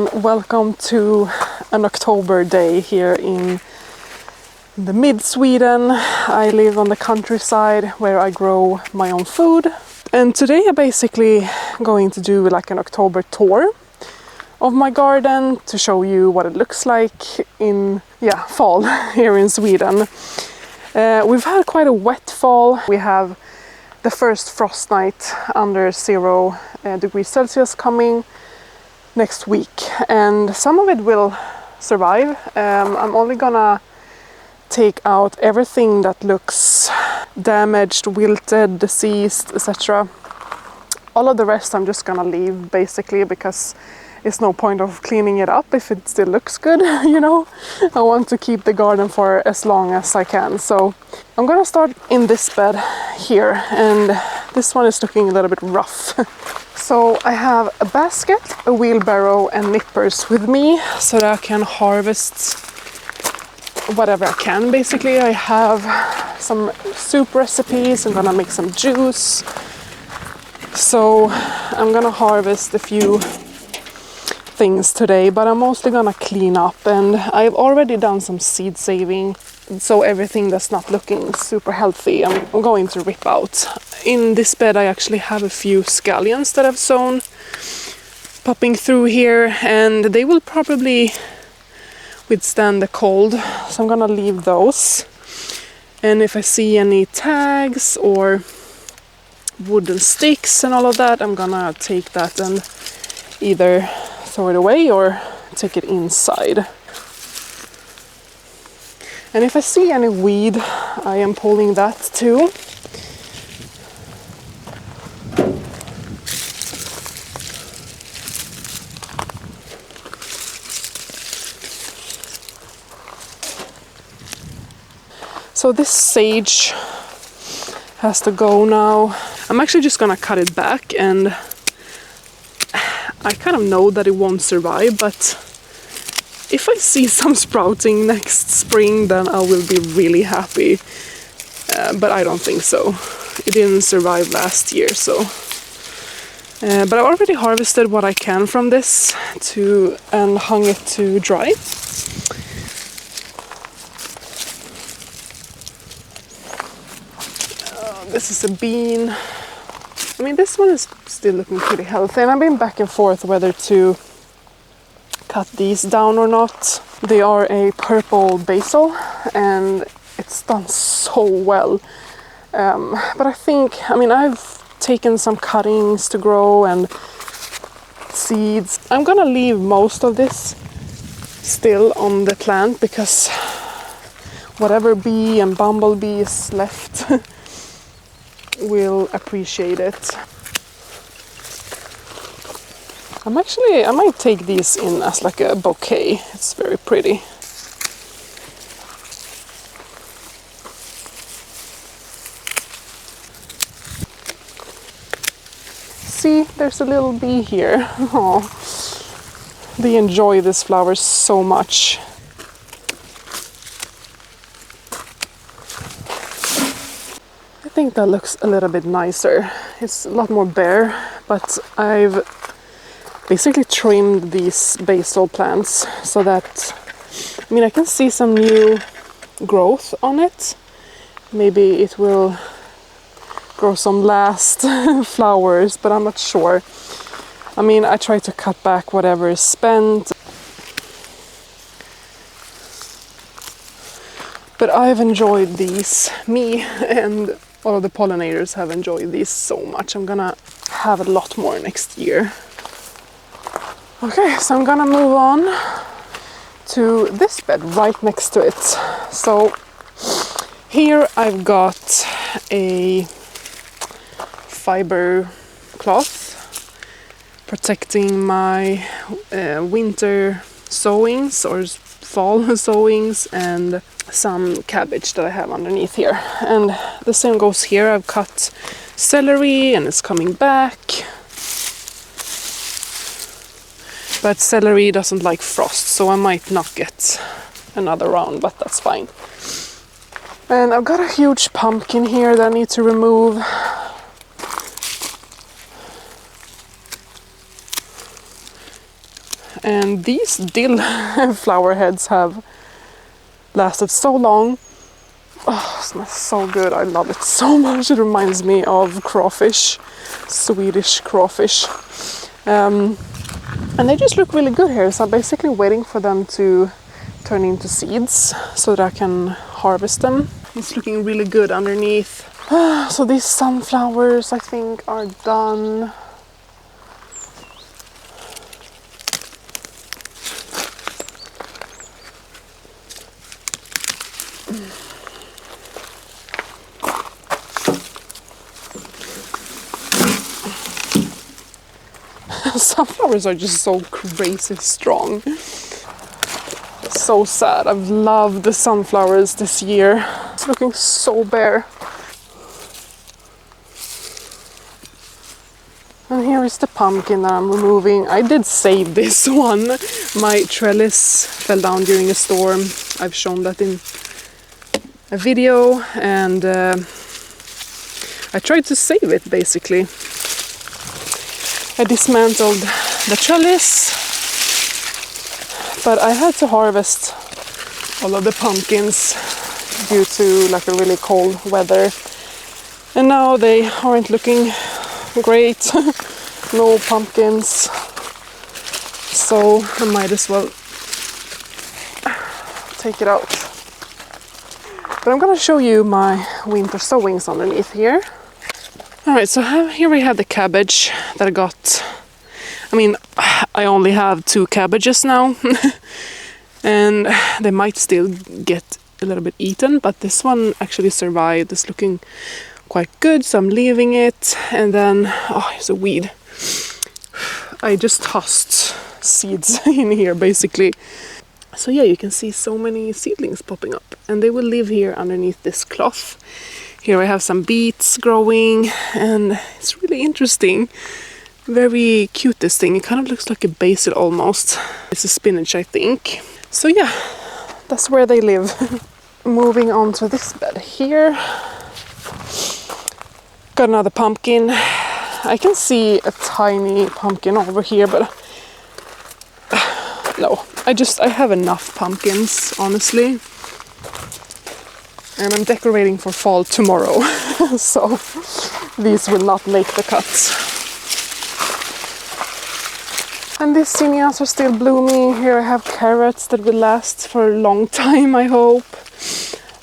and welcome to an October day here in the mid-Sweden. I live on the countryside where I grow my own food, and today I'm basically going to do like an October tour of my garden to show you what it looks like in fall here in Sweden. We've had quite a wet fall. We have the first frost night under 0 degrees Celsius coming next week, and some of it will survive. I'm only gonna take out everything that looks damaged, wilted, deceased, etc. All of the rest I'm just gonna leave basically, because it's no point of cleaning it up if it still looks good, you know. I want to keep the garden for as long as I can. So I'm gonna start in this bed here, and this one is looking a little bit rough. So I have a basket, a wheelbarrow and nippers with me so that I can harvest whatever I can basically. I have some soup recipes, I'm gonna make some juice. So I'm gonna harvest a few things today, but I'm mostly gonna clean up, and I've already done some seed saving, so everything that's not looking super healthy I'm going to rip out. In this bed I actually have a few scallions that I've sown popping through here, and they will probably withstand the cold, so I'm gonna leave those. And if I see any tags or wooden sticks and all of that, I'm gonna take that and either throw it away or take it inside. And if I see any weed, I am pulling that too. So this sage has to go now. I'm actually just gonna cut it back, and I kind of know that it won't survive, but if I see some sprouting next spring, then I will be really happy. But I don't think so. It didn't survive last year, so. But I already harvested what I can from this and hung it to dry. This is a bean. I mean, this one is still looking pretty healthy, and I've been back and forth whether to cut these down or not. They are a purple basil, and it's done so well. But I think, I've taken some cuttings to grow and seeds. I'm gonna leave most of this still on the plant, because whatever bee and bumblebee is left will appreciate it. I might take these in as like a bouquet. It's very pretty. See, there's a little bee here. Oh, they enjoy this flower so much. I think that looks a little bit nicer. It's a lot more bare, but I've basically trimmed these basil plants so that, I can see some new growth on it. Maybe it will grow some last flowers, but I'm not sure. I try to cut back whatever is spent. But I've enjoyed these, me and all of the pollinators have enjoyed these so much. I'm gonna have a lot more next year. Okay, so I'm gonna move on to this bed right next to it. So here I've got a fiber cloth protecting my winter sowings or fall sowings, and some cabbage that I have underneath here. And the same goes here. I've cut celery and it's coming back. But celery doesn't like frost, so I might not get another round, but that's fine. And I've got a huge pumpkin here that I need to remove. And these dill flower heads have lasted so long. Oh, it smells so good. I love it so much. It reminds me of crawfish, Swedish crawfish. And they just look really good here. So I'm basically waiting for them to turn into seeds so that I can harvest them. It's looking really good underneath. So these sunflowers, I think, are done. Sunflowers are just so crazy strong. So sad. I've loved the sunflowers this year. It's looking so bare. And here is the pumpkin that I'm removing. I did save this one. My trellis fell down during a storm. I've shown that in a video, and I tried to save it basically. I dismantled the trellis, but I had to harvest all of the pumpkins due to like a really cold weather, and now they aren't looking great. No pumpkins, so I might as well take it out. But I'm gonna show you my winter sowings underneath here. Alright, so here we have the cabbage that I got. I mean, I only have 2 cabbages now. And they might still get a little bit eaten, but this one actually survived. It's looking quite good, so I'm leaving it. And then, oh, it's a weed. I just tossed seeds in here basically. So yeah, you can see so many seedlings popping up, and they will live here underneath this cloth. Here I have some beets growing, and it's really interesting. Very cute, this thing. It kind of looks like a basil almost. It's a spinach, I think. So yeah, that's where they live. Moving on to this bed here. Got another pumpkin. I can see a tiny pumpkin over here, but no, I have enough pumpkins, honestly. And I'm decorating for fall tomorrow, so these will not make the cut. And these zinnias are still blooming. Here I have carrots that will last for a long time, I hope.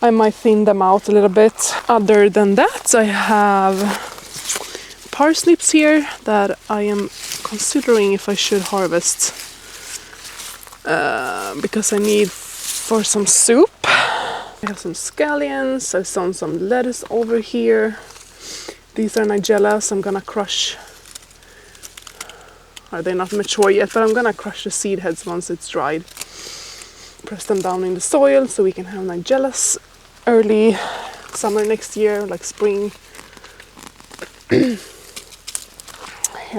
I might thin them out a little bit. Other than that, I have parsnips here that I am considering if I should harvest because I need for some soup. I have some scallions, I've sown some lettuce over here. These are nigellas. I'm gonna crush. Are they not mature yet? But I'm gonna crush the seed heads once it's dried. Press them down in the soil so we can have nigellas early summer next year, like spring. Here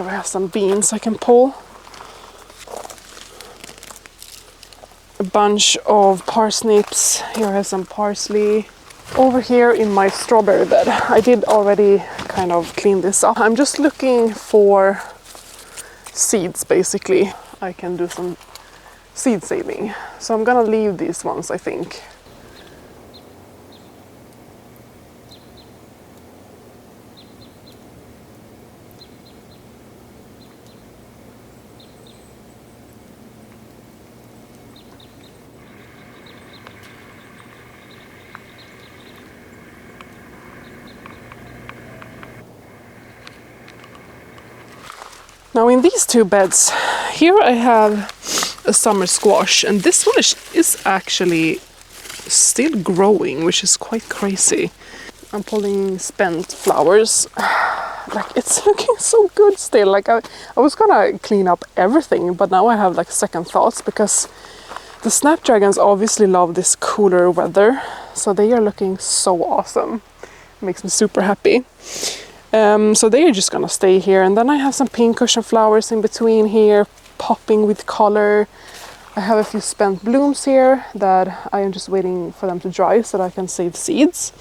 I have some beans I can pull. A bunch of parsnips. Here I have some parsley. Over here in my strawberry bed, I did already kind of clean this up. I'm just looking for seeds basically. I can do some seed saving. So I'm gonna leave these ones, I think. Now in these 2 beds, here I have a summer squash, and this one is actually still growing, which is quite crazy. I'm pulling spent flowers. Like, it's looking so good still. Like I was gonna clean up everything, but now I have like second thoughts because the snapdragons obviously love this cooler weather, so they are looking so awesome. It makes me super happy. So they are just gonna stay here, and then I have some pincushion flowers in between here, popping with color. I have a few spent blooms here that I am just waiting for them to dry so that I can save seeds.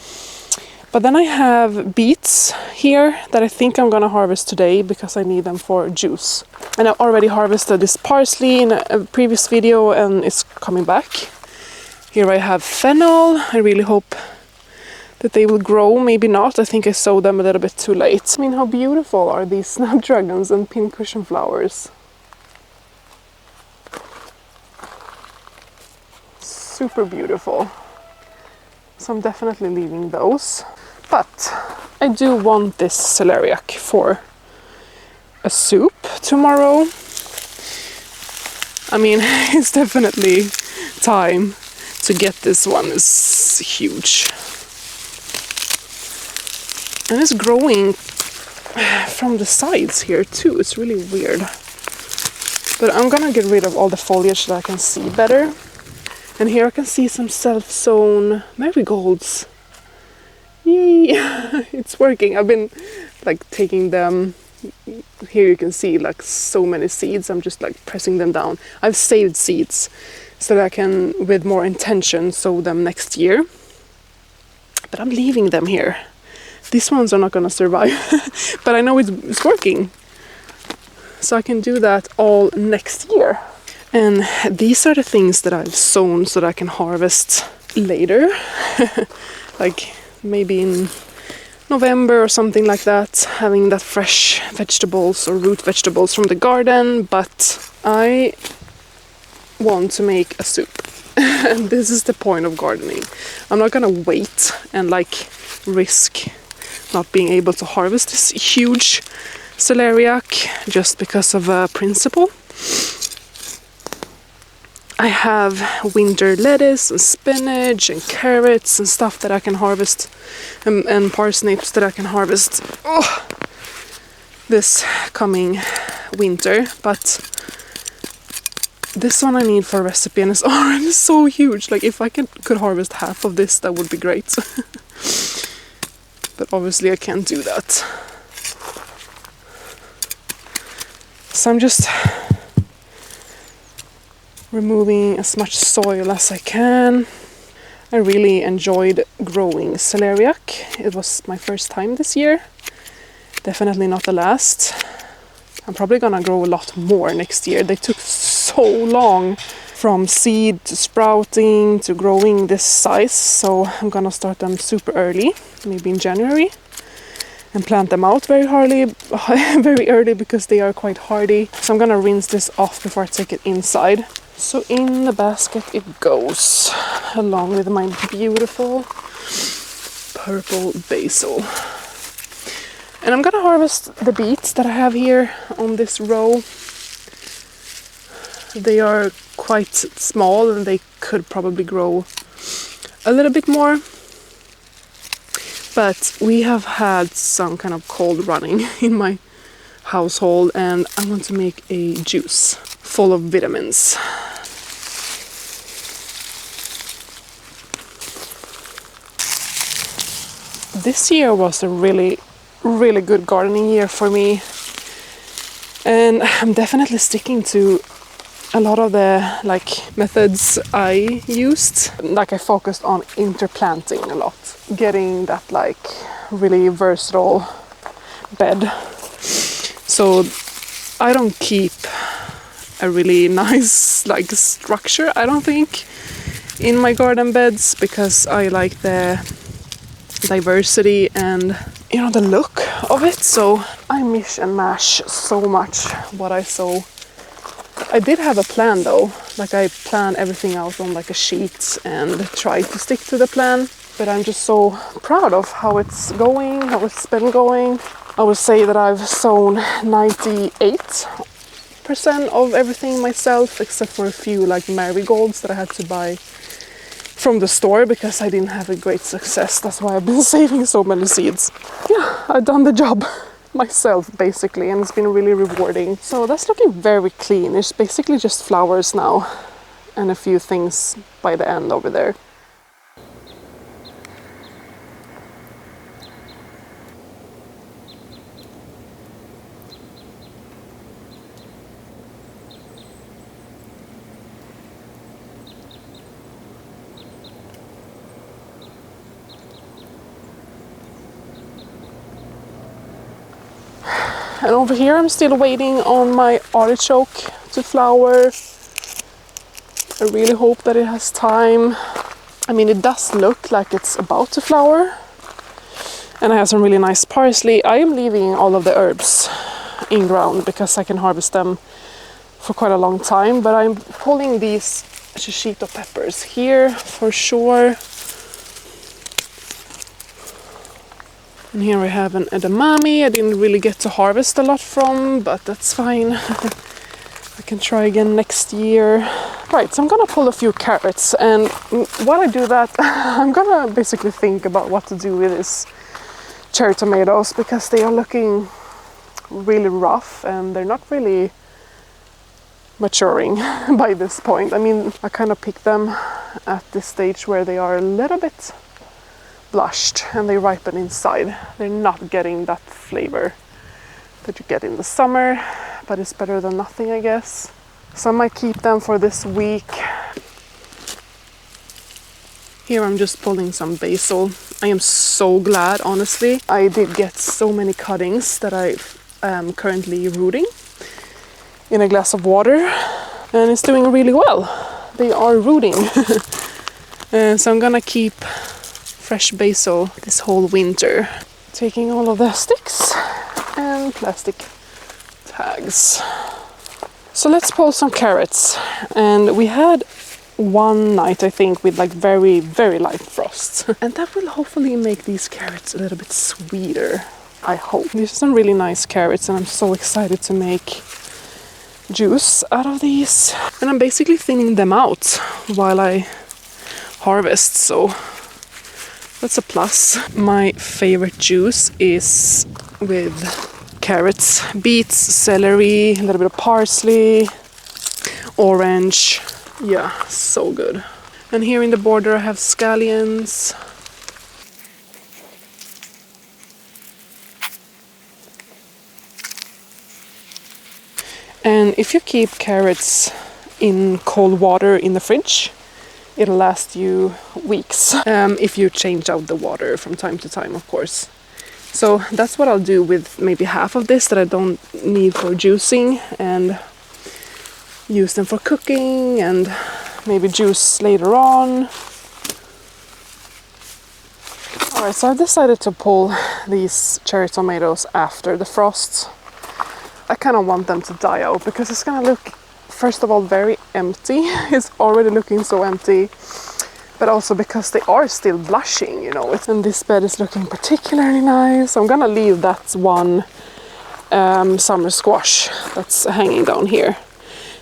But then I have beets here that I think I'm gonna harvest today because I need them for juice. And I already harvested this parsley in a previous video and it's coming back. Here I have fennel. I really hope that they will grow, maybe not. I think I sowed them a little bit too late. I mean, how beautiful are these snapdragons and pincushion flowers? Super beautiful. So I'm definitely leaving those. But I do want this celeriac for a soup tomorrow. I mean, it's definitely time to get this one. It's huge. And it's growing from the sides here too. It's really weird. But I'm gonna get rid of all the foliage so I can see better. And here I can see some self-sown marigolds. Yay! It's working. I've been like taking them. Here you can see like so many seeds. I'm just like pressing them down. I've saved seeds so that I can, with more intention, sow them next year. But I'm leaving them here. These ones are not gonna survive. But I know it's working. So I can do that all next year. And these are the things that I've sown so that I can harvest later. Like maybe in November or something like that, having that fresh vegetables or root vegetables from the garden. But I want to make a soup. And this is the point of gardening. I'm not gonna wait and like risk not being able to harvest this huge celeriac just because of a principle. I have winter lettuce and spinach and carrots and stuff that I can harvest, and parsnips that I can harvest this coming winter. But this one I need for a recipe, and it's already so huge. Like if I could harvest half of this, that would be great. But obviously I can't do that. So I'm just removing as much soil as I can. I really enjoyed growing celeriac. It was my first time this year. Definitely not the last. I'm probably gonna grow a lot more next year. They took so long from seed to sprouting to growing this size, so I'm gonna start them super early, maybe in January, and plant them out very early because they are quite hardy. So I'm gonna rinse this off before I take it inside. So in the basket it goes, along with my beautiful purple basil. And I'm gonna harvest the beets that I have here on this row. They are quite small and they could probably grow a little bit more. But we have had some kind of cold running in my household, and I want to make a juice full of vitamins. This year was a really good gardening year for me, and I'm definitely sticking to a lot of the methods I used. Like I focused on interplanting a lot, getting that really versatile bed. So I don't keep a really nice structure, I don't think, in my garden beds, because I like the diversity and the look of it. So I mish and mash so much what I sow. I did have a plan though, I plan everything out on a sheet and try to stick to the plan, but I'm just so proud of how it's going, how it's been going. I would say that I've sown 98% of everything myself, except for a few marigolds that I had to buy from the store because I didn't have a great success. That's why I've been saving so many seeds. Yeah, I've done the job myself basically, and it's been really rewarding. So that's looking very clean. It's basically just flowers now and a few things by the end over there. And over here I'm still waiting on my artichoke to flower. I really hope that it has time. I mean, it does look like it's about to flower. And I have some really nice parsley. I am leaving all of the herbs in ground because I can harvest them for quite a long time. But I'm pulling these shishito peppers here for sure. And here we have an edamame. I didn't really get to harvest a lot from, but that's fine. I can try again next year. Right, so I'm gonna pull a few carrots, and while I do that, I'm gonna basically think about what to do with this cherry tomatoes, because they are looking really rough and they're not really maturing by this point. I mean, I kind of picked them at this stage where they are a little bit blushed and they ripen inside. They're not getting that flavor that you get in the summer, but it's better than nothing, I guess. So I might keep them for this week. Here I'm just pulling some basil. I am so glad, honestly. I did get so many cuttings that I am currently rooting in a glass of water, and it's doing really well. They are rooting. So I'm gonna keep fresh basil this whole winter. Taking all of the sticks and plastic tags. So let's pull some carrots. And we had one night, I think, with like very, very light frost. And that will hopefully make these carrots a little bit sweeter, I hope. These are some really nice carrots and I'm so excited to make juice out of these. And I'm basically thinning them out while I harvest, so that's a plus. My favorite juice is with carrots, beets, celery, a little bit of parsley, orange. Yeah, so good. And here in the border I have scallions. And if you keep carrots in cold water in the fridge, it'll last you weeks. If you change out the water from time to time, of course. So that's what I'll do with maybe half of this that I don't need for juicing, and use them for cooking and maybe juice later on. Alright, so I've decided to pull these cherry tomatoes after the frost. I kind of want them to die out because it's gonna look, first of all, very empty. It's already looking so empty. But also because they are still blushing, you know. And this bed is looking particularly nice. I'm gonna leave that one summer squash that's hanging down here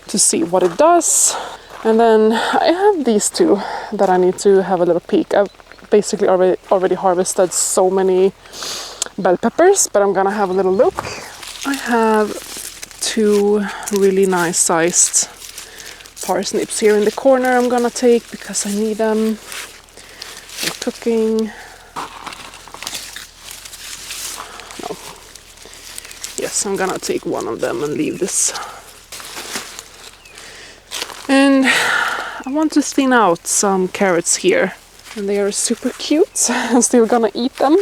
to see what it does. And then I have these two that I need to have a little peek. I've basically already harvested so many bell peppers, but I'm gonna have a little look. I have two really nice sized parsnips here in the corner I'm gonna take because I need them for cooking. No. Yes, I'm gonna take one of them and leave this. And I want to thin out some carrots here. And they are super cute. I'm still gonna eat them.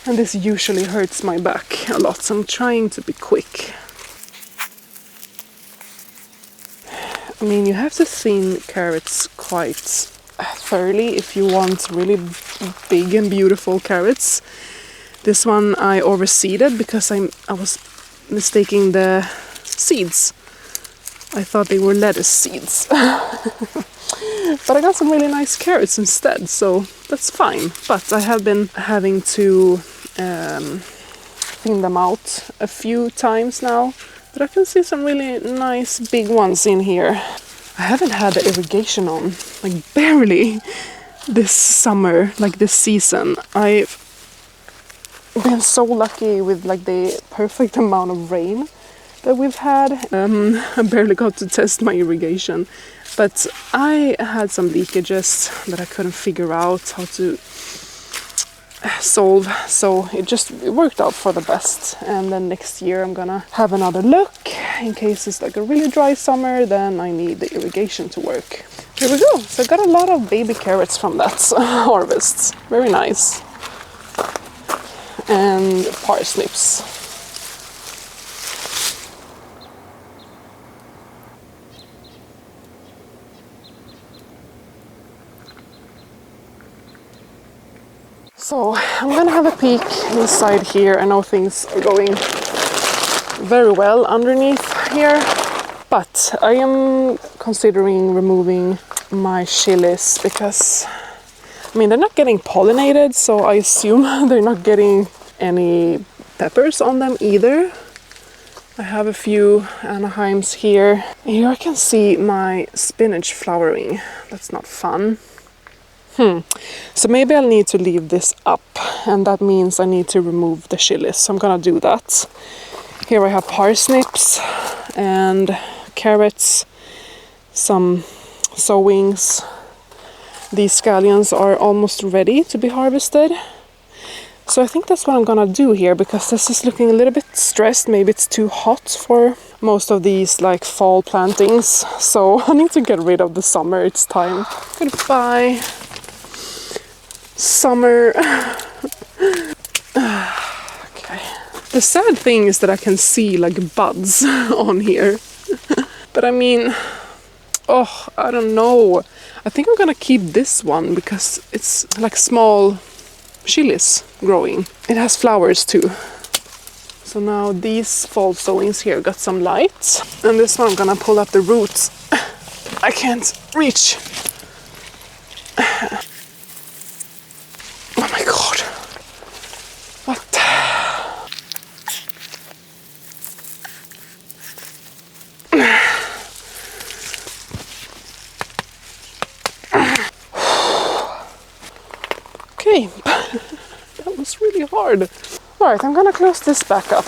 And this usually hurts my back a lot, so I'm trying to be quick. I mean, you have to thin carrots quite thoroughly if you want really big and beautiful carrots. This one I overseeded because I was mistaking the seeds. I thought they were lettuce seeds. But I got some really nice carrots instead, so that's fine. But I have been having to thin them out a few times now. But I can see some really nice big ones in here. I haven't had the irrigation on, like barely, this summer, like this season. I've been so lucky with like the perfect amount of rain that we've had. I barely got to test my irrigation, but I had some leakages that I couldn't figure out how to solve, so it worked out for the best. And then next year I'm gonna have another look in case it's like a really dry summer, then I need the irrigation to work. Here we go. So I got a lot of baby carrots from that harvest. Very nice. and parsnips. So I'm gonna have a peek inside here. I know things are going very well underneath here, but I am considering removing my chilies because, I mean, they're not getting pollinated, so I assume they're not getting any peppers on them either. I have a few Anaheims here. Here I can see my spinach flowering. That's not fun. So maybe I'll need to leave this up, and that means I need to remove the chilies. So I'm gonna do that. Here I have parsnips and carrots, some sowings. These scallions are almost ready to be harvested. So I think that's what I'm gonna do here, because this is looking a little bit stressed. Maybe it's too hot for most of these like fall plantings. So I need to get rid of the summer. It's time. Goodbye, summer. Okay. The sad thing is that I can see like buds on here. But I mean, oh, I don't know. I think I'm gonna keep this one because it's like small chilies growing. It has flowers too. So now these fall sowings here got some light. And this one I'm gonna pull up the roots. I can't reach. Oh my god. What? Okay, that was really hard. Alright, I'm gonna close this back up.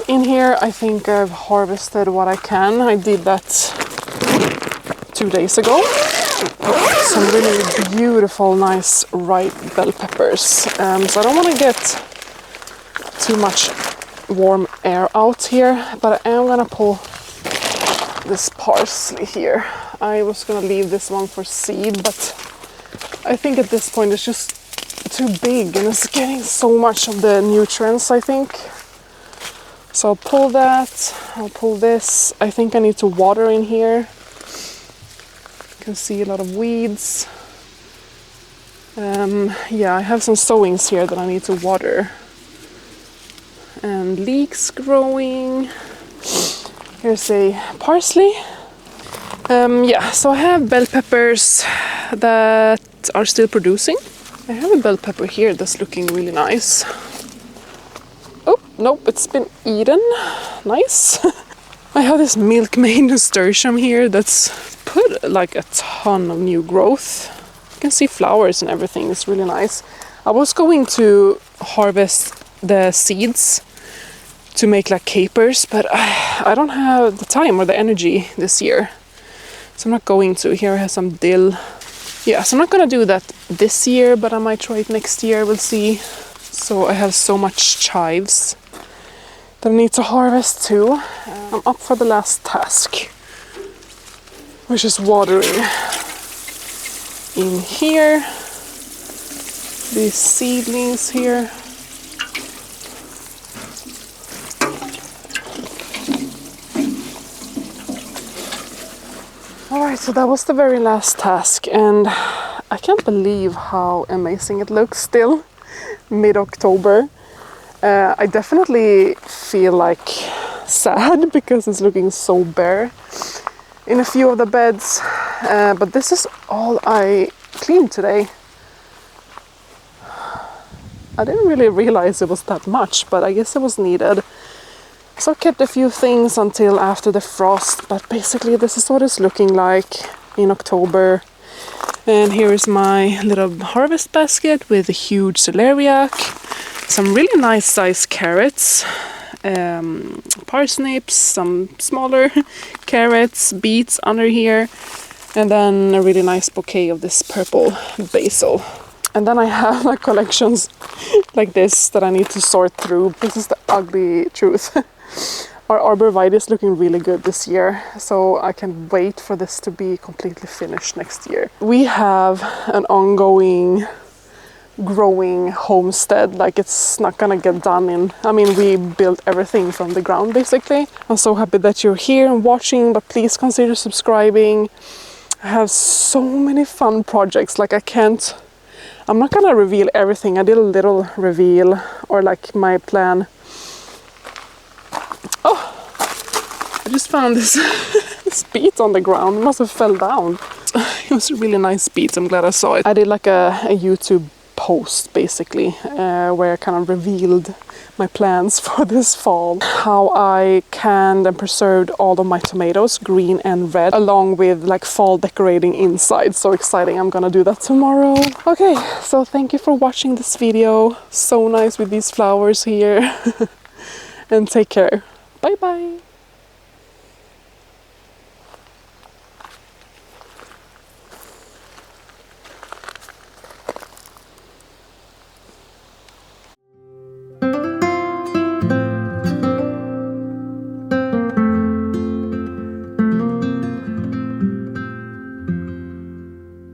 In here, I think I've harvested what I can. I did that 2 days ago. Some really beautiful, nice, ripe bell peppers. So I don't want to get too much warm air out here, but I am gonna pull this parsley here. I was gonna leave this one for seed, but I think at this point it's just too big and it's getting so much of the nutrients, I think. So I'll pull that, I'll pull this. I think I need to water in here. You can see a lot of weeds. Yeah, I have some sowings here that I need to water. And leeks growing. Here's a parsley. Yeah, so I have bell peppers that are still producing. I have a bell pepper here that's looking really nice. Oh, nope, it's been eaten. Nice. I have this milkmaid nasturtium here that's put like a ton of new growth. You can see flowers and everything. It's really nice. I was going to harvest the seeds to make like capers, but I don't have the time or the energy this year, so I'm not going to. Here I have some dill. Yeah, so I'm not gonna do that this year, but I might try it next year, we'll see. So I have so much chives that I need to harvest too. I'm up for the last task, which is watering in here. These seedlings here. Alright, so that was the very last task, and I can't believe how amazing it looks still, mid-October. I definitely feel like sad because it's looking so bare in a few of the beds, but this is all I cleaned today. I didn't really realize it was that much, but I guess it was needed. So I kept a few things until after the frost, but basically this is what it's looking like in October. And here is my little harvest basket with a huge celeriac, some really nice sized carrots, parsnips, some smaller carrots, beets under here, and then a really nice bouquet of this purple basil. And then I have my collections like this that I need to sort through. This is the ugly truth. Our arborvitae is looking really good this year, so I can wait for this to be completely finished next year. We have an ongoing growing homestead, like it's not gonna get done in, I mean, we built everything from the ground basically. I'm so happy that you're here and watching, but please consider subscribing. I have so many fun projects, like I'm not gonna reveal everything. I did a little reveal, or like my plan. Oh, I just found this this beet on the ground. It must have fell down. It was a really nice beet. I'm glad I saw it. I did like a YouTube post basically where I kind of revealed my plans for this fall. How I canned and preserved all of my tomatoes, green and red, along with like fall decorating inside. So exciting. I'm gonna do that tomorrow. Okay, so thank you for watching this video. So nice with these flowers here. And take care. Bye bye.